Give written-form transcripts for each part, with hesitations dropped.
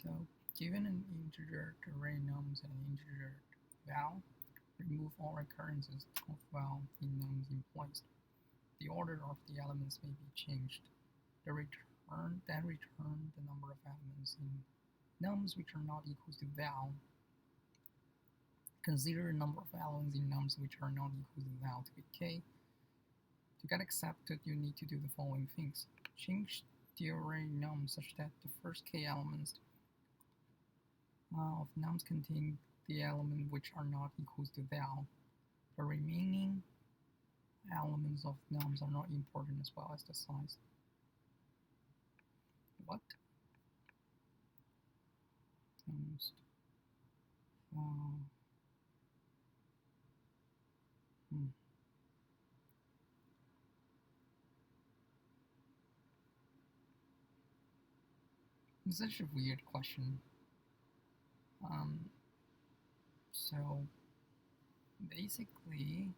So, given an integer array nums and an integer val, remove all recurrences of val in nums in place. The order of the elements may be changed. Then return the number of elements in nums which are not equal to val. Consider the number of elements in nums which are not equal to val to be k. To get accepted, you need to do the following things. Change the array num such that the first k elements of nums contain the element which are not equal to val. The remaining elements of nums are not important as well as the size. What? Nums. It's such a weird question. So basically,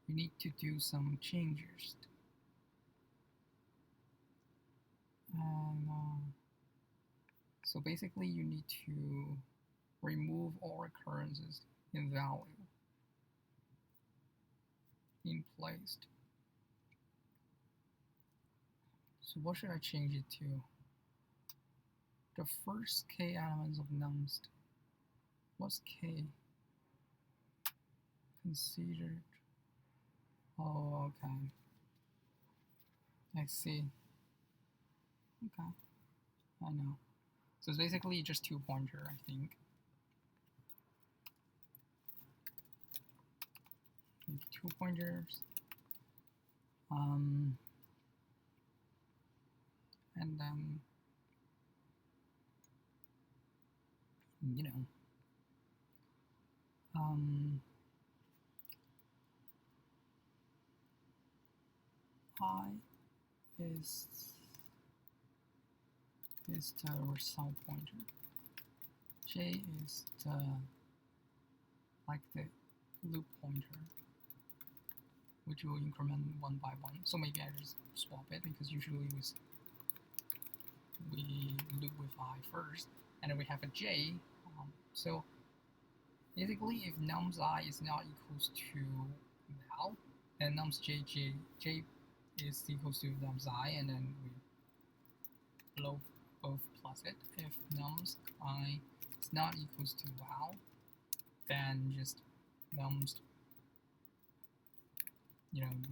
you need to do some changes. So basically, you need to remove all recurrences in value in place. So what should I change it to? The first k elements of nums. What's k? Considered. Oh, okay. I see. Okay, I know. So it's basically just 2-pointer, I think. 2 pointers. And then, you know, I is the result pointer. J is the loop pointer, which will increment one by one. So maybe I just swap it because usually we loop with I first, and then we have a J. So basically, if nums I is not equals to val, then nums J is equals to nums I, and then we both plus it. If nums I is not equals to val, then just nums,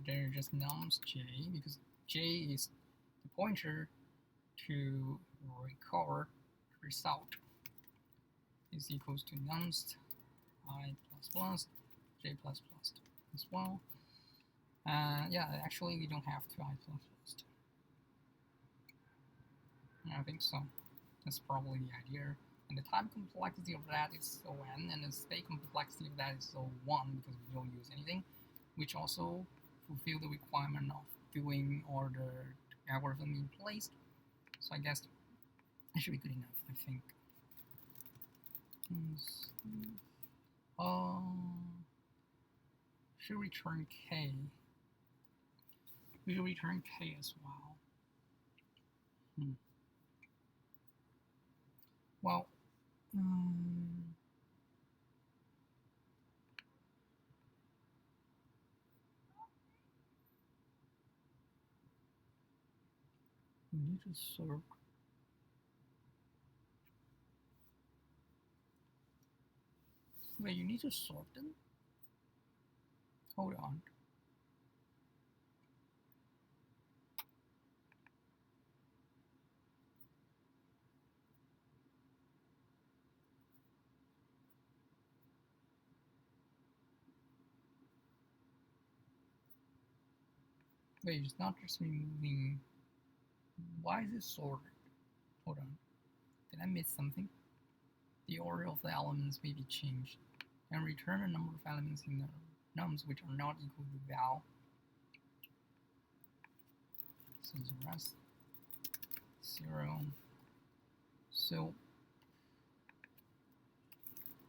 they're just nums J, because J is the pointer to recover result is equals to nums I plus J plus as well. Yeah, actually we don't have to I plus. I think so. That's probably the idea. And the time complexity of that is O(n), and the state complexity of that is O(1), because we don't use anything, which also fulfill the requirement of doing all the algorithm in place. So I guess that should be good enough, I think. Should return k. We should return k as well. Well, we need to sort. Wait, you need to sort them? Hold on. Wait, it's not just removing. Why is it sorted? Hold on. Did I miss something? The order of the elements may be changed, and return a number of elements in the nums which are not equal to val. So the rest 0. So,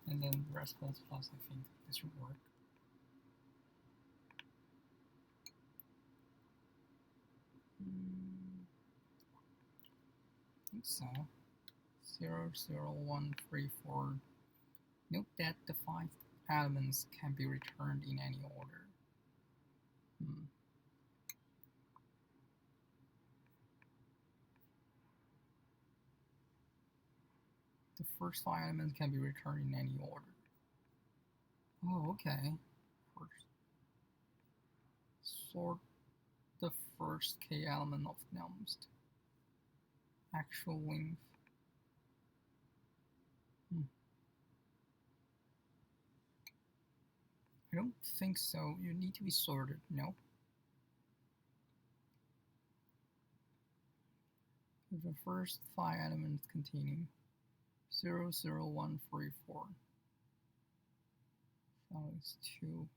and then the rest plus, I think this should work. I think so. 0, 0, 1, 3, 4. Note that the 5 elements can be returned in any order. The first 5 elements can be returned in any order. Oh, okay. First, sort the first k element of nums. Actual length. I don't think so. You need to be sorted. No. The first 5 elements containing 0, 0, 1, 3, 4. So it's 2.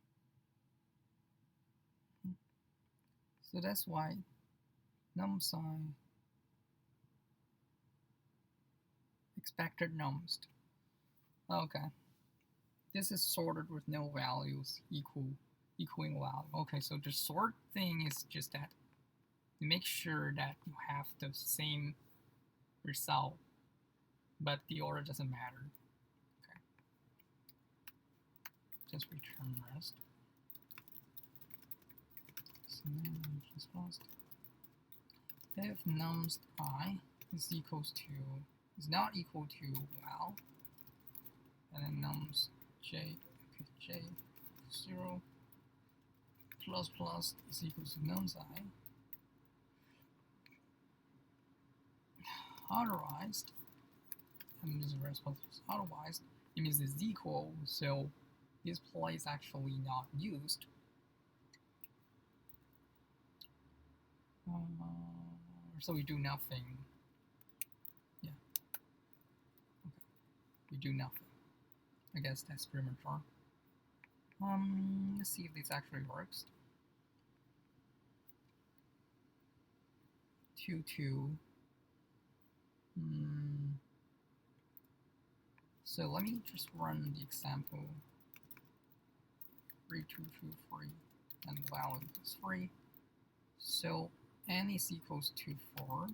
So that's why nums expected nums. Okay. This is sorted with no values equaling value. Okay, so the sort thing is just that you make sure that you have the same result, but the order doesn't matter. Okay. Just return rest. So then just lost. If nums I is not equal to val, and then nums j 0 plus plus is equal to nums I. Otherwise, and this response is otherwise, it means it's equal, so this play is actually not used. So we do nothing. Yeah. Okay. We do nothing. I guess that's pretty much all. Let's see if this actually works. 2, 2. So let me just run the example. 3, 2, 2, 3, and the value is 3. So n is equals to 4,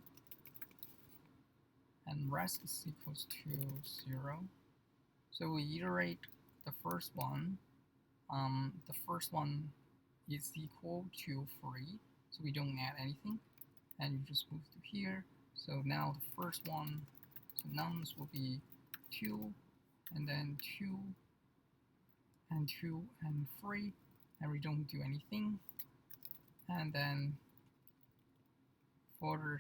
and rest is equals to 0. So we iterate the first one. The first one is equal to 3, so we don't add anything, and you just move to here. So now the first one, so nums will be 2, and then 2, and 2, and 3, and we don't do anything. And then for the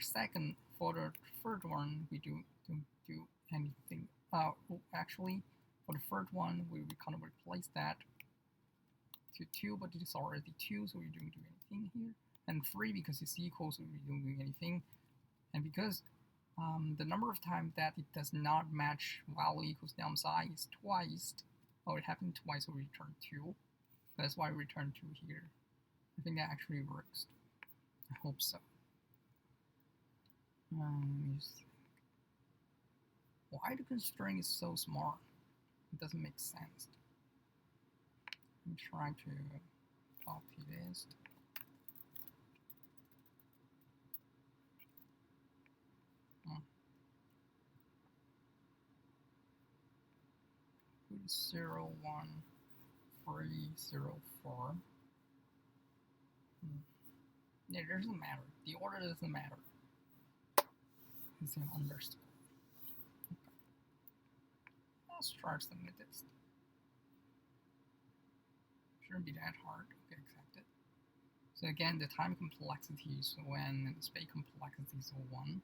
third one, we don't do anything. Actually, for the third one, we kind of replace that to 2, but it is already 2, so we don't do anything here. And 3, because it's equal, so we don't do anything. And because the number of times that it does not match value equals nums I is twice, or it happened twice, so we return 2. That's why we return 2 here. I think that actually works. I hope so. Why the constraint is so small? It doesn't make sense. I'm trying to copy this. Put 0, 1, 3, 0, 4. Yeah, it doesn't matter. The order doesn't matter. It's an underscore. Okay. Let's try some of this. Shouldn't be that hard. Okay, accept it. So again, the time complexity is 1 and the space complexity is 1.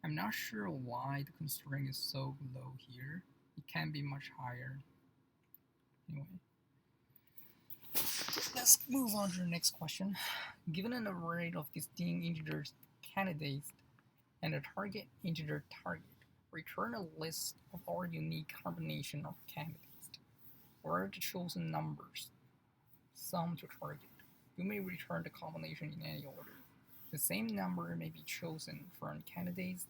I'm not sure why the constraint is so low here. It can be much higher. Anyway, let's move on to the next question. Given an array of distinct integer candidates and a target integer target, return a list of all unique combination of candidates, where the chosen numbers sum to target. You may return the combination in any order. The same number may be chosen from candidates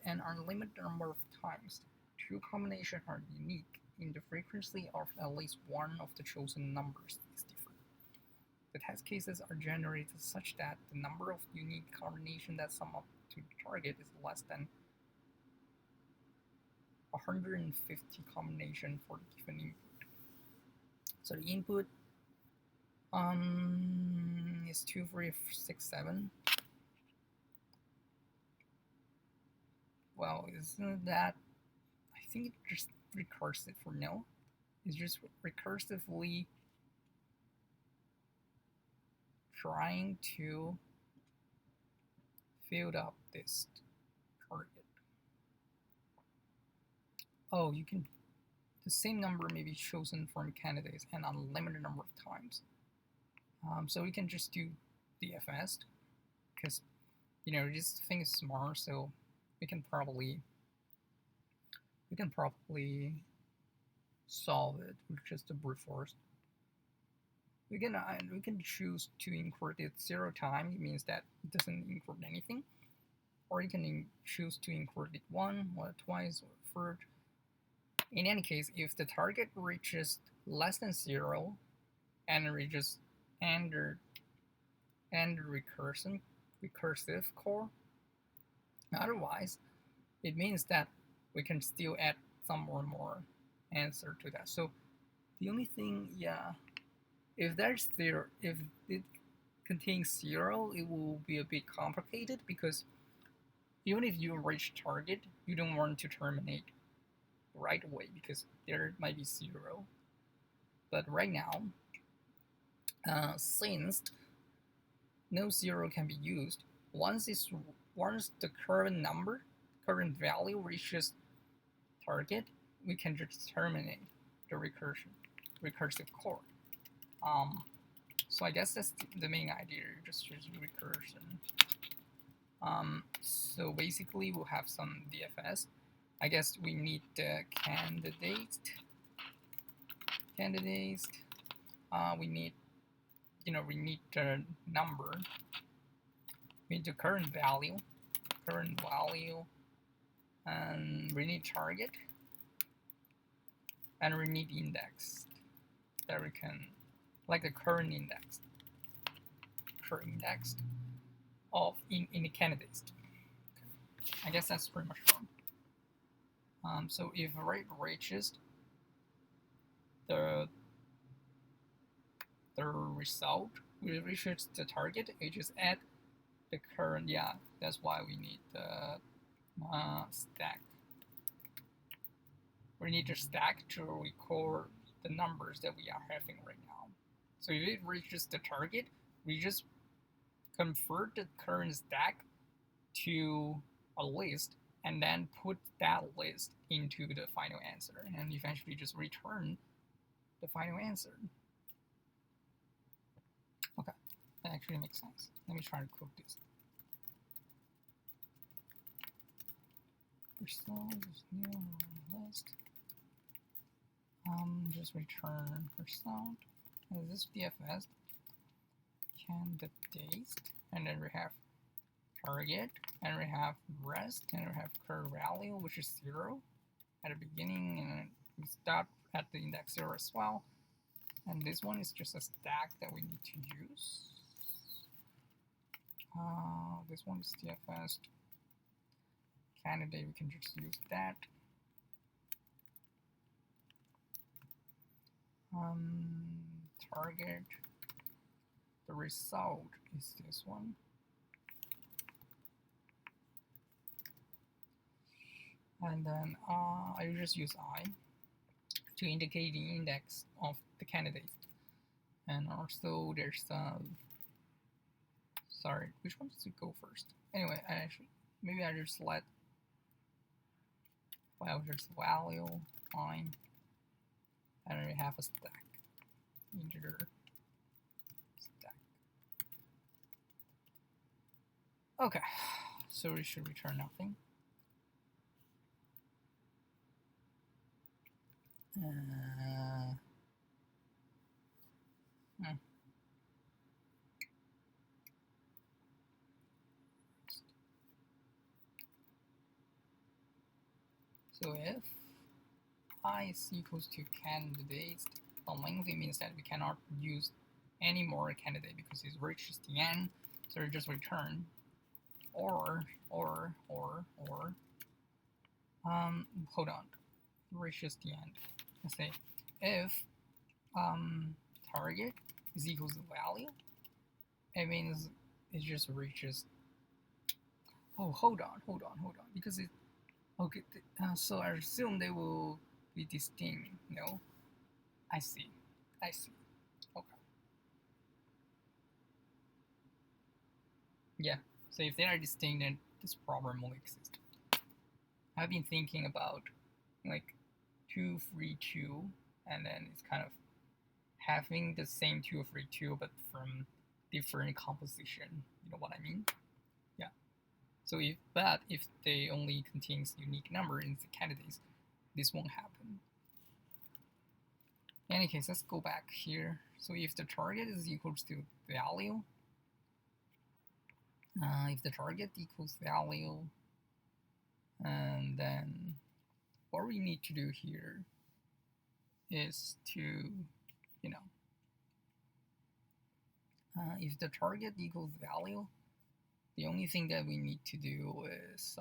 an unlimited number of times. Two combinations are unique in the frequency of at least one of the chosen numbers is different. The test cases are generated such that the number of unique combinations that sum up to the target is less than 150 combination for the given input. So the input is 2, 3, 6, 7. Well, isn't that? I think it's just recursive for now. It's just recursively trying to fill up this target. Oh, you can. The same number may be chosen from candidates an unlimited number of times. So we can just do DFS because this thing is smart, so we can probably solve it with just a brute force. We can choose to include it 0 times. It means that it doesn't include anything, or you can choose to include it 1 or twice or third. In any case, if the target reaches less than 0 and reaches end recursive core, otherwise it means that we can still add some more answer to that. So the only thing, if it contains 0, it will be a bit complicated because even if you reach target, you don't want to terminate right away because there might be 0. But right now, since no 0 can be used, once the current value reaches target, we can just terminate the recursive core. So I guess that's the main idea, just use recursion. So basically we'll have some DFS. I guess we need the candidates. We need the number. We need the current value, and we need target, and we need index that we can, like the current index of in the candidates. I guess that's pretty much wrong. So if rate reaches the result, we reaches the target, we just add the current. That's why we need the stack. We need to stack to record the numbers that we are having right now. So if it reaches the target, we just convert the current stack to a list and then put that list into the final answer and eventually just return the final answer. Okay, that actually makes sense. Let me try to code this. Result is new list. Just return result. And this DFS candidates, and then we have target, and we have rest, and we have current value, which is 0 at the beginning, and we start at the index 0 as well. And this one is just a stack that we need to use. This one is DFS candidate. We can just use that. Target. The result is this one. And then I just use I to indicate the index of the candidate. And also there's sorry, which one does it go first? Anyway, maybe I just let there's value fine, and we have a stack, integer stack. Okay, so we should return nothing. So if I is equals to candidates, the lengthy means that we cannot use any more candidate because it reaches the end, so we just return or hold on. reaches the end. Let's say if target is equals to value, it means it just reaches. Oh, hold on, because it. Okay, so I assume they will be distinct. No, I see. Okay. Yeah. So if they are distinct, then this problem will exist. I've been thinking about like 2, 3, 2, and then it's kind of having the same 2, 3, 2, but from different composition. You know what I mean? Yeah. So if they only contains unique number in the candidates, this won't happen. In any case, let's go back here. So if the target is equals to value, if the target equals value, and then what we need to do here is to, you know, if the target equals value, the only thing that we need to do is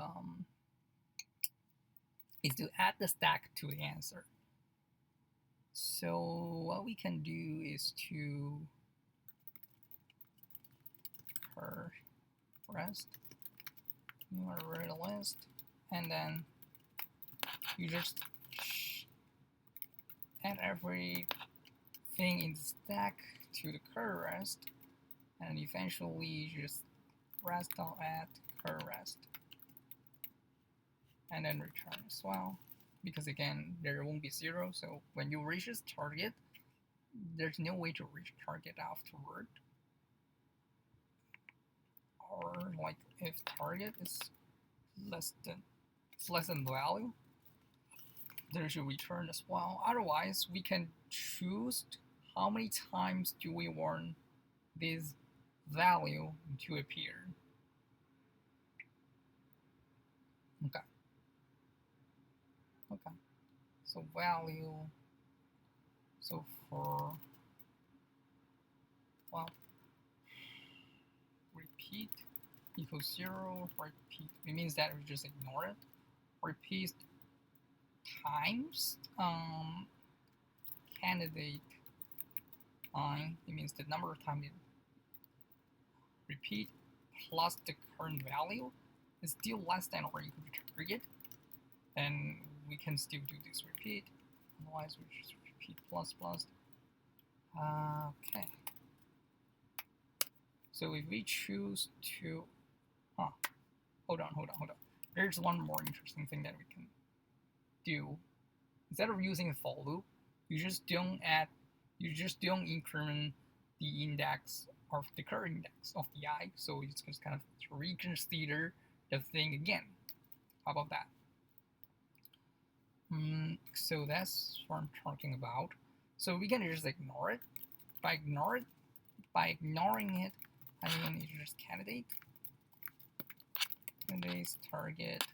to add the stack to the answer. So what we can do is to rest new array list, and then you just add everything in the stack to the cur rest, and eventually you just rest.add cur rest, and then return as well, because again there won't be 0. So when you reach this target, there's no way to reach target afterward. Or like if target is less than value, there should return as well. Otherwise, we can choose how many times do we want this value to appear. Okay. So value. So for repeat equals 0. Repeat. It means that we just ignore it. Repeat times candidate I. It means the number of times it repeat plus the current value is still less than or equal to target, then we can still do this repeat. Otherwise, we just repeat plus. Okay. So if we choose to, hold on. There's one more interesting thing that we can do. Instead of using a for loop, you just don't increment the index of the current index of the I. So it's just kind of reconsider the thing again. How about that? So that's what I'm talking about. So we can just ignore it. By ignoring it, I mean it's just candidate, target,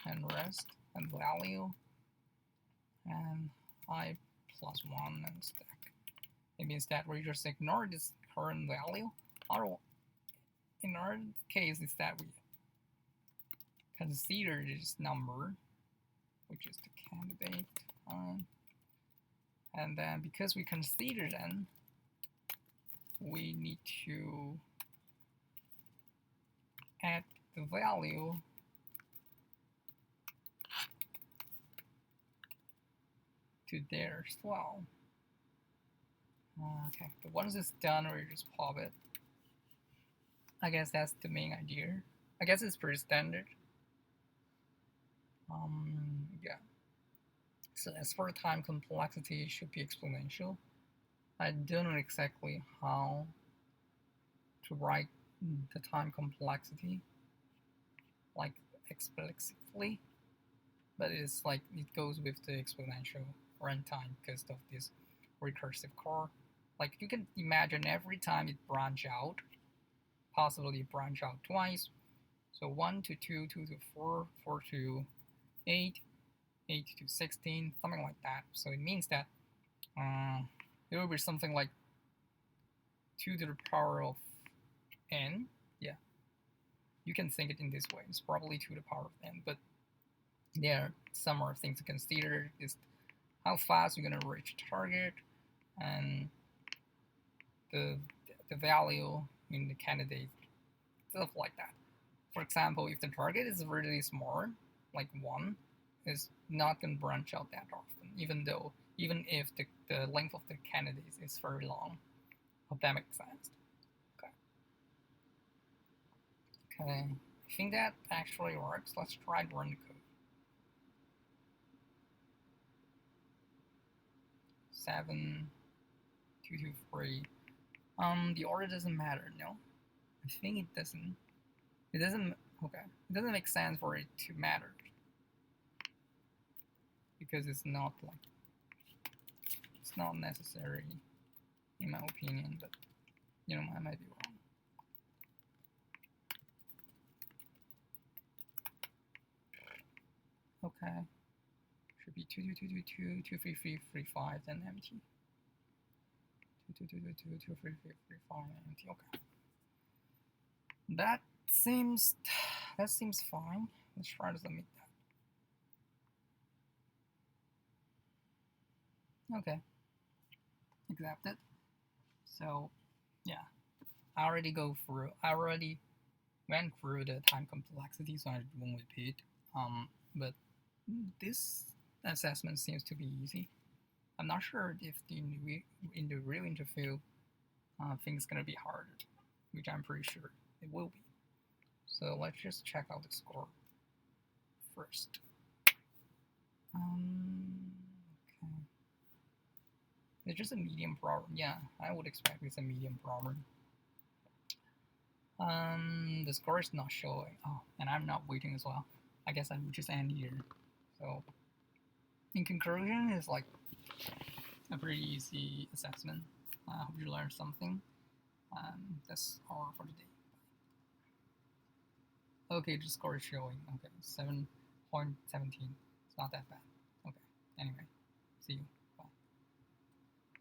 and rest, and value, and I plus 1 and stack. It means that we just ignore this current value. In our case, is that we consider this number, which is the candidate, and then because we consider them, we need to add the value to there as well. Okay, but once it's done, we just pop it. I guess that's the main idea. I guess it's pretty standard. Yeah. So as for time complexity, it should be exponential. I don't know exactly how to write the time complexity, like explicitly, but it's like it goes with the exponential runtime because of this recursive core. Like you can imagine every time it branch out, possibly branch out twice. So 1 to 2, 2 to 4, 4 to 8, 8 to 16, something like that. So it means that it will be something like 2 to the power of n. Yeah, you can think it in this way. It's probably 2 to the power of n, but There are some more things to consider is how fast you're gonna reach target and the value in the candidate, stuff like that. For example, if the target is really small, like 1, is not gonna branch out that often, even if the length of the candidate is very long. Hope that makes sense. Okay. Okay. I think that actually works. Let's try to run the code. 7, 2, 2, 3. The order doesn't matter, no? I think it doesn't. It doesn't, okay. It doesn't make sense for it to matter. Because it's not necessary, in my opinion, but, I might be wrong. Okay. Should be 2, 2, 2, 2, 2, 2, 3, 3, 3, 5, then empty. 2, 2, 2, 2, 2, 3, 3, 3, 5, empty. Okay. That seems fine. Let's try to submit that. Okay. Accepted. So, yeah. I already went through the time complexity, so I won't repeat. But this assessment seems to be easy. I'm not sure if in the real interview things gonna be harder, which I'm pretty sure it will be. So let's just check out the score first. Okay. It's just a medium problem. Yeah, I would expect it's a medium problem. The score is not showing. Oh, and I'm not waiting as well. I guess I would just end here. So, in conclusion, it's like a pretty easy assessment. I hope you learned something. That's all for today. Okay, the score is showing. Okay, 7.17. It's not that bad. Okay, anyway, see you.